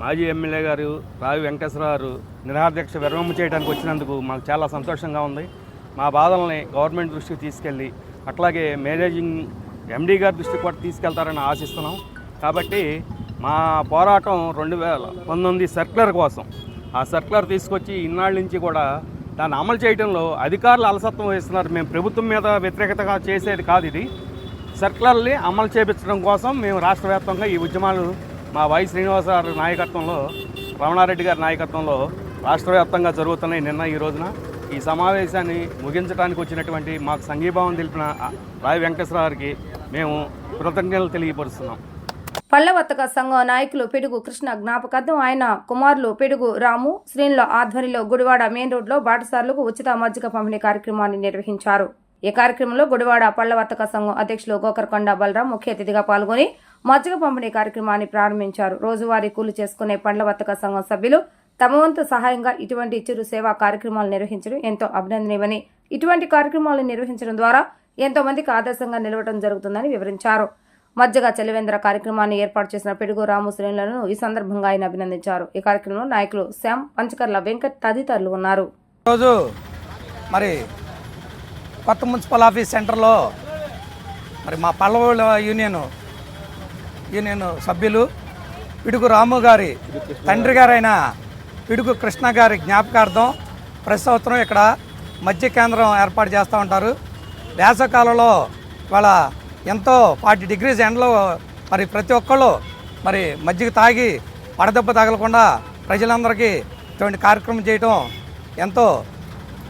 మాజీ ఎమ్మెల్యే గారు రావి వెంకటేశ్వరరావు గారు నిరాహార దీక్ష విరమణ చేయడానికి వచ్చినందుకు మాకు చాలా సంతోషంగా ఉంది. మా బాధల్ని గవర్నమెంట్ దృష్టికి తీసుకెళ్ళి అట్లాగే మేనేజింగ్ ఎండీ గారి దృష్టికి కూడా తీసుకెళ్తారని ఆశిస్తున్నాం. కాబట్టి మా పోరాటం 2019 సర్క్యులర్ కోసం, ఆ సర్క్యులర్ తీసుకొచ్చి ఇన్నాళ్ళ నుంచి కూడా దాన్ని అమలు చేయడంలో అధికారులు అలసత్వం వహిస్తున్నారు. మేము ప్రభుత్వం మీద వ్యతిరేకతగా చేసేది కాదు. ఇది సర్క్యులర్ని అమలు చేయించడం కోసం మేము రాష్ట్ర వ్యాప్తంగా ఈ ఉద్యమాలు మా వై శ్రీనివాస గారి నాయకత్వంలో, రమణారెడ్డి గారి నాయకత్వంలో రాష్ట్ర వ్యాప్తంగా జరుగుతున్నాయి. నిన్న ఈ రోజున ఈ సమావేశాన్ని ముగించడానికి వచ్చినటువంటి మాకు సంఘీభావం తెలిపిన రావి వెంకటేశ్వర గారికి మేము కృతజ్ఞతలు తెలియపరుస్తున్నాం. పళ్ళవర్తక సంఘం నాయకులు పిడుగు కృష్ణ జ్ఞాపకార్థం ఆయన కుమారులు పిడుగు రాము, శ్రీనుల ఆధ్వర్యంలో గుడివాడ మెయిన్ రోడ్లో బాటసారులకు ఉచిత మజ్జిగ పంపిణీ కార్యక్రమాన్ని నిర్వహించారు. ఈ కార్యక్రమంలో గుడివాడ పళ్ళవర్తక సంఘం అధ్యక్షులు గోకర్కొండ బలరాం ముఖ్య అతిథిగా పాల్గొని మజ్జిగ పంపిణీ కార్యక్రమాన్ని ప్రారంభించారు. రోజువారీ కూలి చేసుకునే పళ్ళవర్తక సంఘం సభ్యులు తమ వంతు సహాయంగా ఇటువంటి చిరు సేవా కార్యక్రమాలు నిర్వహించడం ఎంతో అభినందనీయమని, ఇటువంటి కార్యక్రమాలను నిర్వహించడం ద్వారా ఎంతో మందికి ఆదర్శంగా నిలవడం జరుగుతుందని వివరించారు. మజ్జిగ చలివేంద్ర కార్యక్రమాన్ని ఏర్పాటు చేసిన పిడుగు రాము శ్రేణులను ఈ సందర్భంగా ఆయన అభినందించారు. ఈ కార్యక్రమంలో నాయకులు శ్యామ్, పంచకర్ల వెంకట్ తదితరులు ఉన్నారు. రోజు మరి కొత్త మున్సిపల్ ఆఫీస్ సెంటర్లో మరి మా పల్లవ యూనియన్ సభ్యులు పిడుగు రాము గారి తండ్రి గారైన పిడుగు కృష్ణ గారి జ్ఞాపకార్థం ప్రతి సంవత్సరం ఇక్కడ మజ్జిగ కేంద్రం ఏర్పాటు చేస్తూ ఉంటారు. వేసవకాలంలో వాళ్ళ ఎంతో 40 degrees ఎండలో మరి ప్రతి ఒక్కళ్ళు మరి మజ్జిగ తాగి వడదెబ్బ తగలకుండా ప్రజలందరికీ ఇటువంటి కార్యక్రమం చేయటం ఎంతో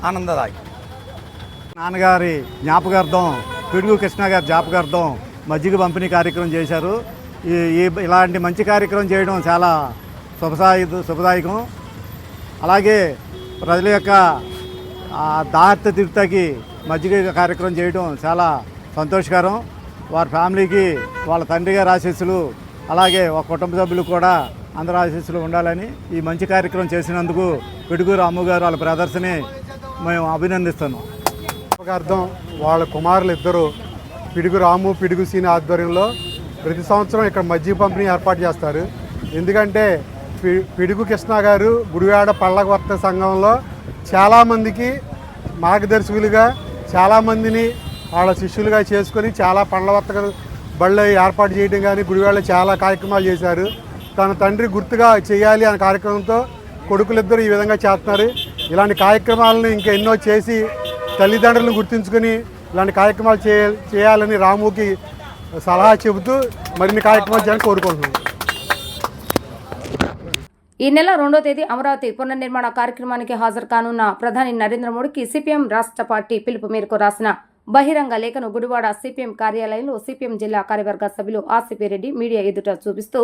ఆనందదాయకం. నాన్నగారి జ్ఞాపకార్థం పిడుగు కృష్ణ గారి జ్ఞాపకార్థం మజ్జిగ పంపిణీ కార్యక్రమం చేశారు. ఇలాంటి మంచి కార్యక్రమం చేయడం చాలా శుభదాయకం. అలాగే ప్రజల యొక్క దాహత తీర్థకి మజ్జిగ కార్యక్రమం చేయడం చాలా సంతోషకరం. వారి ఫ్యామిలీకి వాళ్ళ తండ్రి గారి ఆశీస్సులు, అలాగే ఒక కుటుంబ సభ్యులు కూడా అందరి ఆశీస్సులు ఉండాలని ఈ మంచి కార్యక్రమం చేసినందుకు పిడుగు రాము గారు వాళ్ళ బ్రదర్స్ని మేము అభినందిస్తున్నాం. అర్థం వాళ్ళ కుమారులు ఇద్దరు పిడుగు రాము పిడుగు సీని ఆధ్వర్యంలో ప్రతి సంవత్సరం ఇక్కడ మజ్జిగ పంపిణీ ఏర్పాటు చేస్తారు. ఎందుకంటే పిడుగు కృష్ణ గారు గుడివాడ పళ్ళవర్త సంఘంలో చాలామందికి మార్గదర్శకులుగా, చాలామందిని వాళ్ళ శిష్యులుగా చేసుకొని చాలా పండ్లవర్త బళ్ళు ఏర్పాటు చేయడం కానీ గుడివాడలో చాలా కార్యక్రమాలు చేశారు. తన తండ్రి గుర్తుగా చేయాలి అనే కార్యక్రమంతో కొడుకులిద్దరూ ఈ విధంగా చేస్తున్నారు. ఇలాంటి కార్యక్రమాలను ఇంకా ఎన్నో చేసి తల్లిదండ్రులను గుర్తుంచుకొని ఇలాంటి కార్యక్రమాలు చేయాలని రాముకి సలహా చెబుతూ మరిన్ని కార్యక్రమాలు చేయాలని కోరుకుంటున్నాం. ఈ నెల 2వ తేదీ అమరావతి పునర్నిర్మాణ కార్యక్రమానికి హాజరు కానున్న ప్రధాని నరేంద్ర మోడీకి సిపిఎం రాష్ట్ర పార్టీ పిలుపు మేరకు రాసిన బహిరంగ లేఖను గుడివాడ సిపిఎం కార్యాలయంలో సిపిఎం జిల్లా కార్యవర్గ సభ్యులు ఆర్సిపి రెడ్డి మీడియా ఎదుట చూపిస్తూ,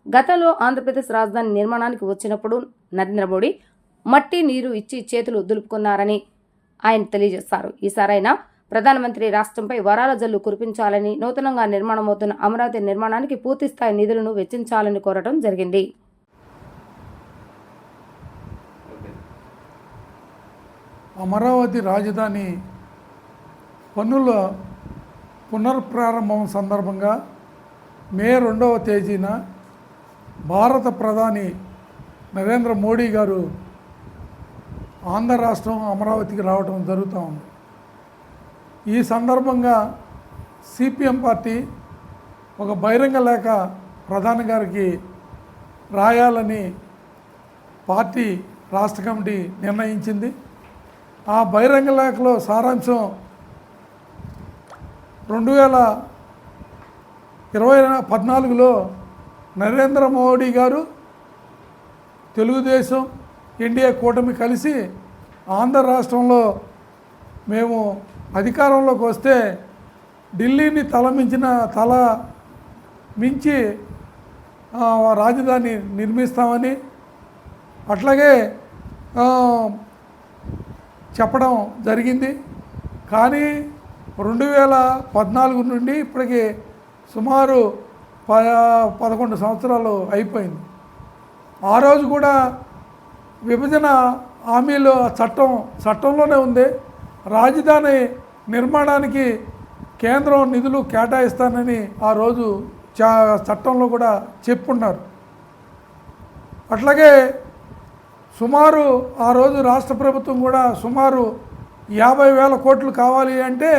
గతంలో ఆంధ్రప్రదేశ్ రాజధాని నిర్మాణానికి వచ్చినప్పుడు నరేంద్ర మోడీ మట్టి నీరు ఇచ్చి చేతులు దులుపుకున్నారని ఆయన తెలియజేశారు. ఈసారైనా ప్రధానమంత్రి రాష్ట్రంపై వరాల జల్లు కురిపించాలని, నూతనంగా నిర్మాణమవుతున్న అమరావతి నిర్మాణానికి పూర్తిస్థాయి నిధులను వెచ్చించాలని కోరడం జరిగింది. అమరావతి రాజధాని పనుల పునఃప్రారంభం సందర్భంగా మే 2వ తేదీన భారత ప్రధాని నరేంద్ర మోడీ గారు ఆంధ్ర రాష్ట్రం అమరావతికి రావడం జరుగుతూ ఉంది. ఈ సందర్భంగా సిపిఎం పార్టీ ఒక బహిరంగ లేఖ ప్రధాని గారికి రాయాలని పార్టీ రాష్ట్ర కమిటీ నిర్ణయించింది. ఆ బహిరంగ లేఖలో సారాంశం 2014లో నరేంద్ర మోడీ గారు తెలుగుదేశం ఎన్డీఏ కూటమి కలిసి ఆంధ్ర రాష్ట్రంలో మేము అధికారంలోకి వస్తే ఢిల్లీని తల మించి రాజధాని నిర్మిస్తామని అట్లాగే చెప్పడం జరిగింది. కానీ 2014 నుండి ఇప్పటికి సుమారు 11 సంవత్సరాలు అయిపోయింది. ఆ రోజు కూడా విభజన హామీలో చట్టంలోనే ఉంది, రాజధాని నిర్మాణానికి కేంద్రం నిధులు కేటాయిస్తానని ఆ రోజు చట్టంలో కూడా చెప్పున్నారు. అట్లాగే సుమారు ఆ రోజు రాష్ట్ర ప్రభుత్వం కూడా సుమారు 50,000 కోట్లు కావాలి అంటే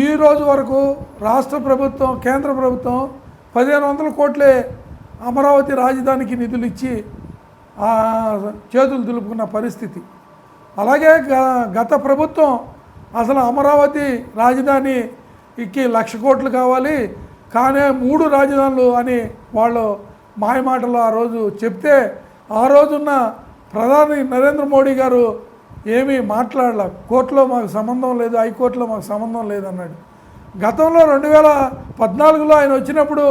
ఈ రోజు వరకు రాష్ట్ర ప్రభుత్వం, కేంద్ర ప్రభుత్వం 1,500 కోట్లే అమరావతి రాజధానికి నిధులు ఇచ్చి చేతులు దులుపుకున్న పరిస్థితి. అలాగే గత ప్రభుత్వం అసలు అమరావతి రాజధానికి 1,00,000 కోట్లు కావాలి, కానీ 3 రాజధానులు అని వాళ్ళు మాయమాటలు ఆ రోజు చెప్తే ఆ రోజున్న ప్రధాని నరేంద్ర మోడీ గారు ఏమీ మాట్లాడలే. కోర్టులో మాకు సంబంధం లేదు, హైకోర్టులో మాకు సంబంధం లేదన్నాడు. గతంలో 2014లో ఆయన వచ్చినప్పుడు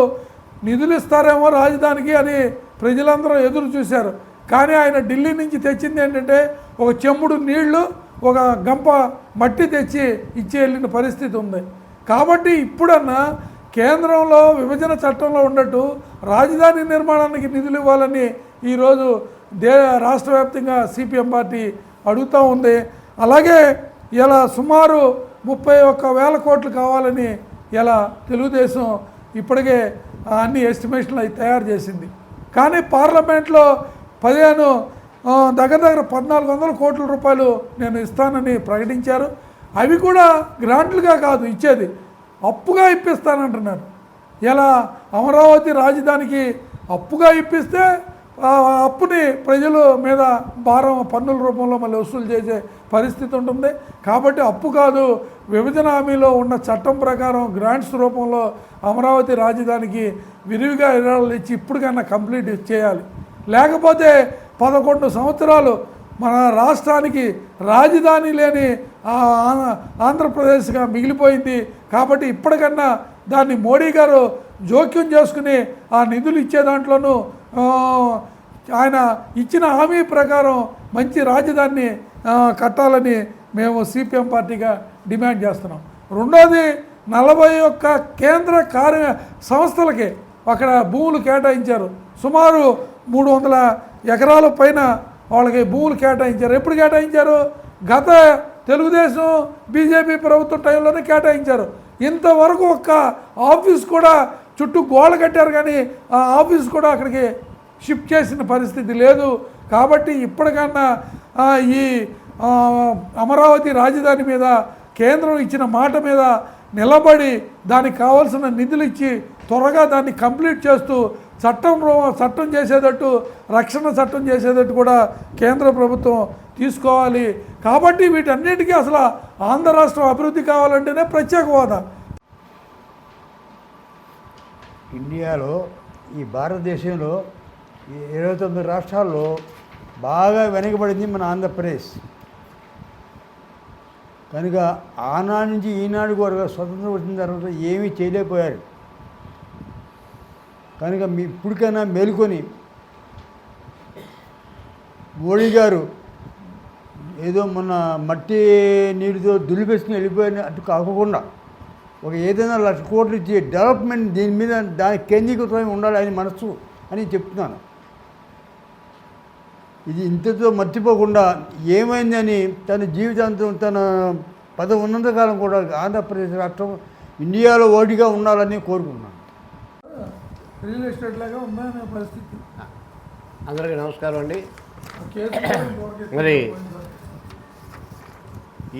నిధులు ఇస్తారేమో రాజధానికి అని ప్రజలందరూ ఎదురు చూశారు. కానీ ఆయన ఢిల్లీ నుంచి తెచ్చింది ఏంటంటే ఒక చెంబుడు నీళ్లు, ఒక గంప మట్టి తెచ్చి ఇచ్చి వెళ్ళిన పరిస్థితి ఉంది. కాబట్టి ఇప్పుడన్నా కేంద్రంలో విభజన చట్టంలో ఉన్నట్టు రాజధాని నిర్మాణానికి నిధులు ఇవ్వాలని ఈరోజు రాష్ట్ర వ్యాప్తంగా సిపిఎం పార్టీ అడుగుతూ ఉంది. అలాగే ఇలా సుమారు 31,000 కోట్లు కావాలని ఇలా తెలుగుదేశం ఇప్పటికే అన్ని ఎస్టిమేషన్లు అవి తయారు చేసింది. కానీ పార్లమెంట్లో దగ్గర 1,400 కోట్ల రూపాయలు నేను ఇస్తానని ప్రకటించారు. అవి కూడా గ్రాంట్లుగా కాదు ఇచ్చేది, అప్పుగా ఇప్పిస్తానంటున్నారు. ఇలా అమరావతి రాజధానికి అప్పుగా ఇప్పిస్తే అప్పుని ప్రజల మీద భారం పన్నుల రూపంలో మళ్ళీ వసూలు చేసే పరిస్థితి ఉంటుంది. కాబట్టి అప్పు కాదు, విభజన హామీలో ఉన్న చట్టం ప్రకారం గ్రాంట్స్ రూపంలో అమరావతి రాజధానికి విరివిగా విరాళాలు ఇచ్చి ఇప్పటికన్నా కంప్లీట్ చేయాలి. లేకపోతే 11 సంవత్సరాలు మన రాష్ట్రానికి రాజధాని లేని ఆంధ్రప్రదేశ్గా మిగిలిపోయింది. కాబట్టి ఇప్పటికన్నా దాన్ని మోడీ గారు జోక్యం చేసుకుని ఆ నిధులు ఇచ్చే దాంట్లోనూ ఆయన ఇచ్చిన హామీ ప్రకారం మంచి రాజధానిని కట్టాలని మేము సిపిఎం పార్టీగా డిమాండ్ చేస్తున్నాం. రెండోది 41 కేంద్ర సంస్థలకి అక్కడ భూములు కేటాయించారు. సుమారు 300 ఎకరాల పైన వాళ్ళకి భూములు కేటాయించారు. ఎప్పుడు కేటాయించారు? గత తెలుగుదేశం బీజేపీ ప్రభుత్వం టైంలోనే కేటాయించారు. ఇంతవరకు ఒక్క ఆఫీస్ కూడా చుట్టూ గోడ కట్టారు, కానీ ఆ ఆఫీస్ కూడా అక్కడికి షిఫ్ట్ చేసిన పరిస్థితి లేదు. కాబట్టి ఇప్పటికన్నా ఈ అమరావతి రాజధాని మీద కేంద్రం ఇచ్చిన మాట మీద నిలబడి దానికి కావాల్సిన నిధులు ఇచ్చి త్వరగా దాన్ని కంప్లీట్ చేస్తూ చట్టం చేసేటట్టు, రక్షణ చట్టం చేసేటట్టు కూడా కేంద్ర ప్రభుత్వం తీసుకోవాలి. కాబట్టి వీటన్నిటికీ అసలు ఆంధ్ర రాష్ట్రం అభివృద్ధి కావాలంటేనే ప్రత్యేక హోదా. ఇండియాలో ఈ భారతదేశంలో 29 రాష్ట్రాల్లో బాగా వెనకబడింది మన ఆంధ్రప్రదేశ్. కనుక ఆనాడు నుంచి ఈనాడు వరకు స్వతంత్రం వచ్చిన తర్వాత ఏమీ చేయలేకపోయారు. కనుక ఇప్పటికైనా మేలుకొని మోడీ గారు ఏదో మొన్న మట్టి నీటితో దులిపేసుకుని వెళ్ళిపోయినట్టు కాకుండా ఒక ఏదైనా 1,00,000 కోట్లు ఇచ్చి డెవలప్మెంట్ దీని మీద దానికి కేంద్రీకృతమై ఉండాలి ఆయన మనసు అని చెప్తున్నాను. ఇది ఇంతతో మర్చిపోకుండా ఏమైందని తన జీవితాంతం తన పదవి ఉన్నంతకాలం కూడా ఆంధ్రప్రదేశ్ రాష్ట్రం ఇండియాలో ఓడిగా ఉండాలని కోరుకుంటున్నాను. రియల్ ఎస్టేట్ లాగా ఉందనే పరిస్థితి. అందరికీ నమస్కారం అండి. మరి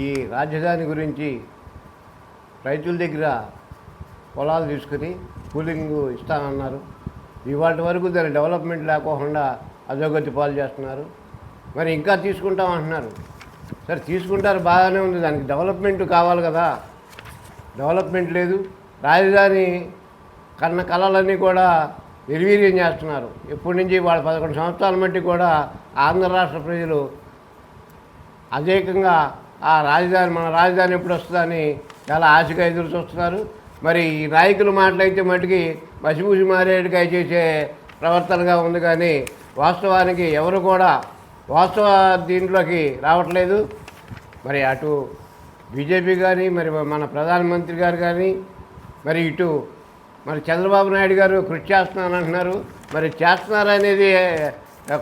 ఈ రాజధాని గురించి రైతుల దగ్గర పొలాలు తీసుకుని కూలింగ్ ఇస్తానన్నారు. ఇవాటి వరకు దాని డెవలప్మెంట్ లేకోకుండా అధోగతి పాలు చేస్తున్నారు. మరి ఇంకా తీసుకుంటామంటున్నారు. సరే తీసుకుంటారు, బాగానే ఉంది, దానికి డెవలప్మెంట్ కావాలి కదా. డెవలప్మెంట్ లేదు. రాజధాని కన్న కళలన్నీ కూడా నిర్వీర్యం చేస్తున్నారు. ఎప్పటి నుంచి వాళ్ళ 11 సంవత్సరాల మట్టి కూడా ఆంధ్ర రాష్ట్ర ప్రజలు అధికంగా మన రాజధాని ఎప్పుడు వస్తుందని చాలా ఆశగా ఎదురు చూస్తున్నారు. మరి ఈ నాయకుల మాటలైతే మటుకి మసిపూసి మారేడుకాయ చేసే ప్రవర్తనగా ఉంది, కానీ వాస్తవానికి ఎవరు కూడా వాస్తవ దీంట్లోకి రావట్లేదు. మరి అటు బీజేపీ కానీ, మరి మన ప్రధానమంత్రి గారు కానీ, మరి ఇటు మరి చంద్రబాబు నాయుడు గారు కృషి చేస్తున్నానంటున్నారు. మరి చేస్తున్నారనేది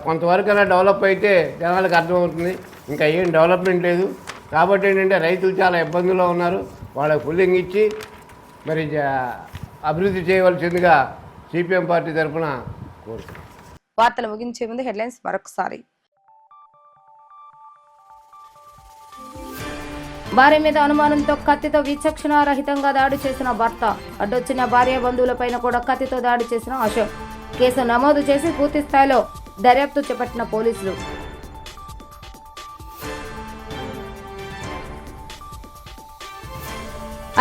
కొంతవరకైనా డెవలప్ అయితే జనాలకు అర్థమవుతుంది. ఇంకా ఏం డెవలప్మెంట్ లేదు. కాబట్టి ఏంటంటే రైతులు చాలా ఇబ్బందుల్లో ఉన్నారు. వాళ్ళకి ఫుల్లింగ్ ఇచ్చి మరి అభివృద్ధి చేయవలసిందిగా సిపిఎం పార్టీ తరఫున కోరుతున్నాం. వార్తలు ముగించే ముందు హెడ్లైన్స్ మరొకసారి. భార్య మీద అనుమానంతో కత్తితో విచక్షణారహితంగా దాడి చేసిన భర్త. అడ్డొచ్చిన భార్య బంధువులపైన కూడా కత్తితో దాడి చేసిన అశోక్. కేసు నమోదు చేసి పూర్తి స్థాయిలో దర్యాప్తు చేపట్టిన పోలీసులు.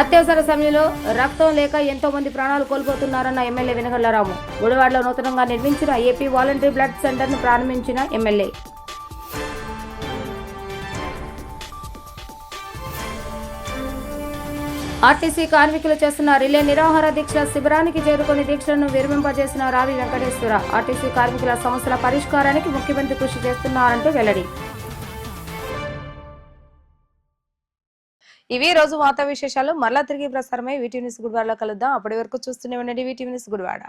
అత్యవసర సమయంలో రక్తం లేక ఎంతో మంది ప్రాణాలు కోల్పోతున్నారన్న ఎమ్మెల్యే వెనగళ్ల రాము. గుడివాడలో నూతనంగా నిర్మించిన ఏపీ వాలంటరీ బ్లడ్ సెంటర్ను ప్రారంభించిన ఎమ్మెల్యే. ఆర్టీసీ కార్మికులు చేస్తున్న రిలే నిరాహార దీక్ష శిబిరానికి చేరుకుని దీక్షలను విరమింపజేసిన రావి వెంకటేశ్వర. ఆర్టీసీ కార్మికుల సమస్యల పరిష్కారానికి ముఖ్యమంత్రి కృషి చేస్తున్నారంటూ వెల్లడి. ఇవి రోజు వార్తా విశేషాలు. మరలా తిరిగి ప్రసారమై వీటీవీ న్యూస్ గుడివాడలో కలుద్దాం. అప్పటి వరకు చూస్తూనే ఉండండి వీటీవీ న్యూస్ గుడివాడ.